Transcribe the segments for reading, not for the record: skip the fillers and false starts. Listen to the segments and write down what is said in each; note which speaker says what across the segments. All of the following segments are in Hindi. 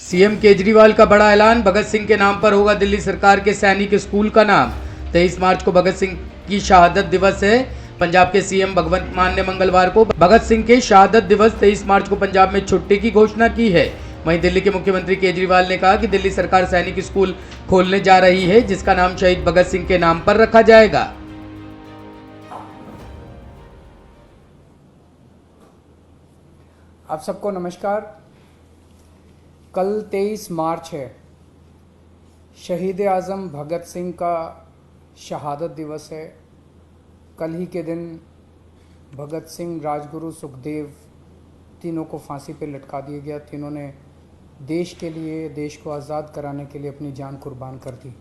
Speaker 1: सीएम केजरीवाल का बड़ा ऐलान, भगत सिंह के नाम पर होगा दिल्ली सरकार के सैनिक स्कूल का नाम। 23 मार्च को भगत सिंह की शहादत दिवस है। पंजाब के सीएम भगवंत मान ने मंगलवार को भगत सिंह के शहादत दिवस 23 मार्च को पंजाब में छुट्टी की घोषणा की है। वहीं दिल्ली के मुख्यमंत्री केजरीवाल ने कहा कि दिल्ली सरकार सैनिक स्कूल खोलने जा रही है, जिसका नाम शहीद भगत सिंह के नाम पर रखा जाएगा।
Speaker 2: आप सबको नमस्कार। कल 23 मार्च है, शहीद आज़म भगत सिंह का शहादत दिवस है। कल ही के दिन भगत सिंह, राजगुरु, सुखदेव तीनों को फांसी पे लटका दिया गया। तीनों ने देश के लिए, देश को आज़ाद कराने के लिए अपनी जान कुर्बान कर दी।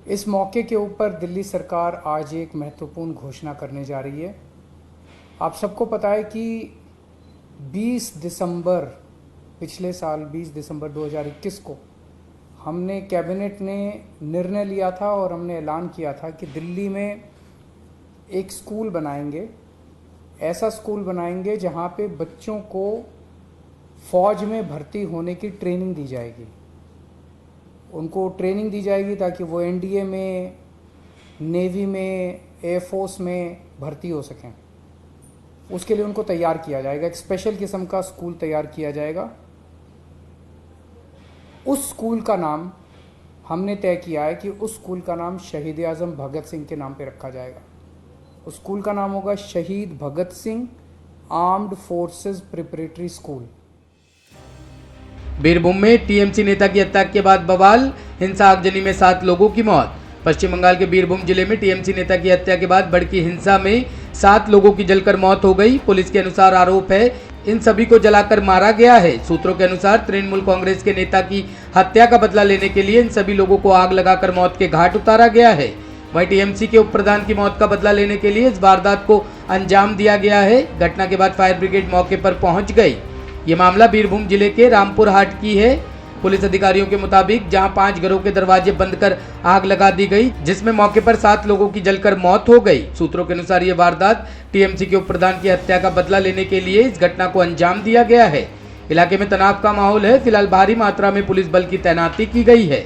Speaker 2: इस मौके के ऊपर दिल्ली सरकार आज एक महत्वपूर्ण घोषणा करने जा रही है। आप सबको पता है कि 20 दिसंबर पिछले साल 20 दिसंबर 2021 को हमने कैबिनेट ने निर्णय लिया था और हमने ऐलान किया था कि दिल्ली में एक स्कूल बनाएंगे, ऐसा स्कूल बनाएंगे जहां पे बच्चों को फौज में भर्ती होने की ट्रेनिंग दी जाएगी। उनको ट्रेनिंग दी जाएगी ताकि वो एनडीए में, नेवी में, एयरफोर्स में भर्ती हो सकें। उसके लिए उनको तैयार किया जाएगा, एक स्पेशल किस्म का स्कूल तैयार किया जाएगा। उस स्कूल का नाम हमने तय किया है कि उस स्कूल का नाम शहीद आज़म भगत सिंह के नाम पे रखा जाएगा। उस स्कूल का नाम होगा शहीद Bhagat Singh armed forces preparatory school.
Speaker 1: Birbhum में टीएमसी नेता की हत्या के बाद बवाल, हिंसा आगजनी में 7 लोगों की मौत। पश्चिम बंगाल के बीरभूम जिले में टीएमसी नेता की हत्या के बाद भड़की हिंसा में 7 लोगों की जलकर मौत हो गई। पुलिस के अनुसार आरोप है इन सभी को जलाकर मारा गया है। सूत्रों के अनुसार तृणमूल कांग्रेस के नेता की हत्या का बदला लेने के लिए इन सभी लोगों को आग लगाकर मौत के घाट उतारा गया है। वहीं टीएमसी के उप प्रधान की मौत का बदला लेने के लिए इस वारदात को अंजाम दिया गया है। घटना के बाद फायर ब्रिगेड मौके पर पहुंच गई। ये मामला बीरभूम जिले के रामपुर हाट की है। पुलिस अधिकारियों के मुताबिक जहां 5 घरों के दरवाजे बंद कर आग लगा दी गई, जिसमें मौके पर 7 लोगों की जलकर मौत हो गई। सूत्रों के अनुसार ये वारदात टीएमसी के उप प्रधान की हत्या का बदला लेने के लिए इस घटना को अंजाम दिया गया है। इलाके में तनाव का माहौल है। फिलहाल भारी मात्रा में पुलिस बल की तैनाती की गई है।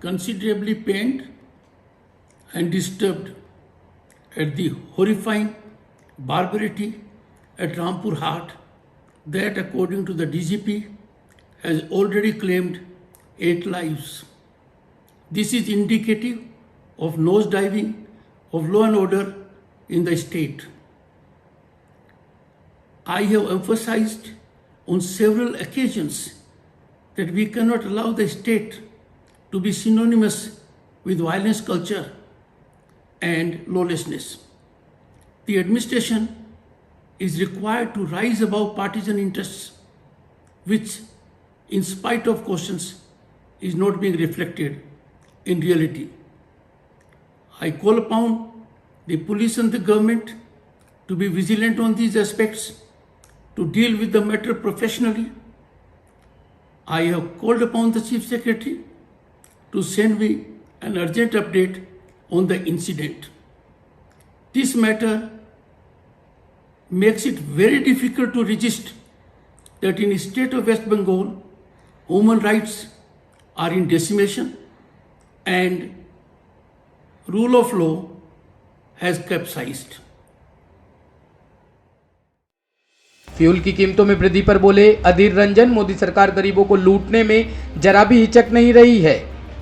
Speaker 3: Considerably pained and disturbed at the horrifying barbarity at Rampur Haat that, according to the DGP, has already claimed 8 lives. This is indicative of nosediving of law and order in the state. I have emphasized on several occasions that we cannot allow the state to be synonymous with violence culture and lawlessness. The administration is required to rise above partisan interests, which, in spite of cautions, is not being reflected in reality. I call upon the police and the government to be vigilant on these aspects, to deal with the matter professionally. I have called upon the Chief Secretary to send me an urgent update on the incident. This matter makes it very difficult to resist that in the state of West Bengal, human rights are in decimation and rule of law has capsized.
Speaker 1: Fuel की कीमतों में वृद्धि पर बोले अधीर रंजन, मोदी सरकार गरीबों को लूटने में जरा भी हिचक नहीं रही है।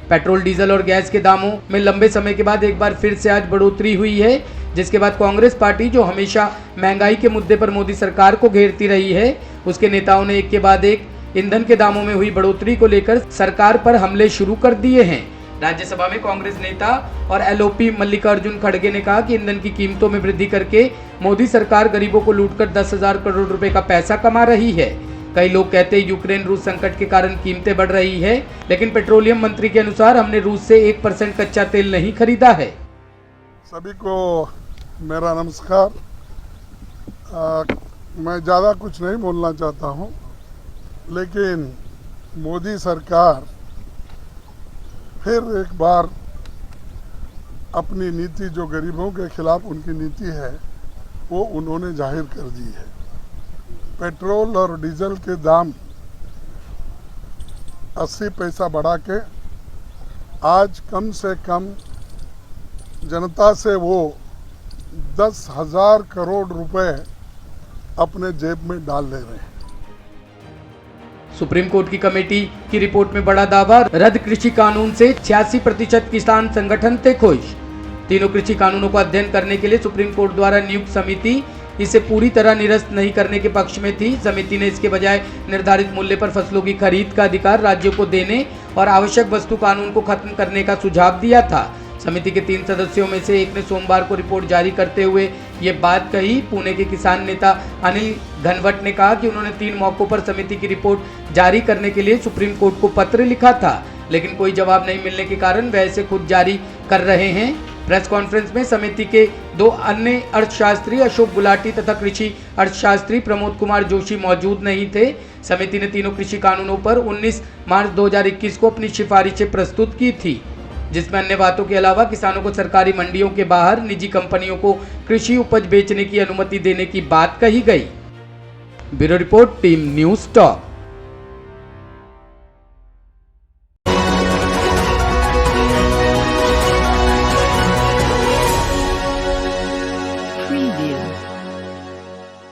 Speaker 1: पेट्रोल, डीजल और गैस के दामों में लंबे समय के बाद एक बार फिर से आज बढ़ोतरी हुई है, जिसके बाद कांग्रेस पार्टी, जो हमेशा महंगाई के मुद्दे पर मोदी सरकार को घेरती रही है, उसके नेताओं ने एक के बाद एक ईंधन के दामों में हुई बढ़ोतरी को लेकर सरकार पर हमले शुरू कर दिए हैं। राज्यसभा में कांग्रेस नेता और एलओपी मल्लिकार्जुन खड़गे ने कहा कि ईंधन की कीमतों में वृद्धि करके मोदी सरकार गरीबों को लूटकर 10,000 करोड़ रुपए का पैसा कमा रही है। कई लोग कहते हैं यूक्रेन रूस संकट के कारण कीमतें बढ़ रही है, लेकिन पेट्रोलियम मंत्री के अनुसार हमने रूस से 1% कच्चा तेल नहीं खरीदा है।
Speaker 4: सभी को मेरा नमस्कार। मैं ज़्यादा कुछ नहीं बोलना चाहता हूँ, लेकिन मोदी सरकार फिर एक बार अपनी नीति, जो गरीबों के खिलाफ उनकी नीति है, वो उन्होंने जाहिर कर दी है। पेट्रोल और डीजल के दाम 80 पैसा बढ़ा के आज कम से कम जनता से वो 10,000 करोड़ रुपए अपने जेब में डाल ले रहे हैं।
Speaker 1: सुप्रीम कोर्ट की कमेटी की रिपोर्ट में बड़ा दावा, रद्द कृषि कानून से 86% किसान संगठन थे खुश। तीनों कृषि कानूनों को अध्ययन करने के लिए सुप्रीम कोर्ट द्वारा नियुक्त समिति इसे पूरी तरह निरस्त नहीं करने के पक्ष में थी। समिति ने इसके बजाय निर्धारित मूल्य पर फसलों की खरीद का अधिकार राज्यों को देने और आवश्यक वस्तु कानून को खत्म करने का सुझाव दिया था। समिति के 3 सदस्यों में से एक ने सोमवार को रिपोर्ट जारी करते हुए ये बात कही। पुणे के किसान नेता अनिल घनवट ने कहा कि उन्होंने 3 मौकों पर समिति की रिपोर्ट जारी करने के लिए सुप्रीम कोर्ट को पत्र लिखा था, लेकिन कोई जवाब नहीं मिलने के कारण वह इसे खुद जारी कर रहे हैं। प्रेस कॉन्फ्रेंस में समिति के 2 अन्य अर्थशास्त्री अशोक गुलाटी तथा कृषि अर्थशास्त्री प्रमोद कुमार जोशी मौजूद नहीं थे। समिति ने तीनों कृषि कानूनों पर 19 मार्च 2021 को अपनी सिफारिशें प्रस्तुत की थी, जिसमें अन्य बातों के अलावा किसानों को सरकारी मंडियों के बाहर निजी कंपनियों को कृषि उपज बेचने की अनुमति देने की बात कही गई। Bureau report, team news talk.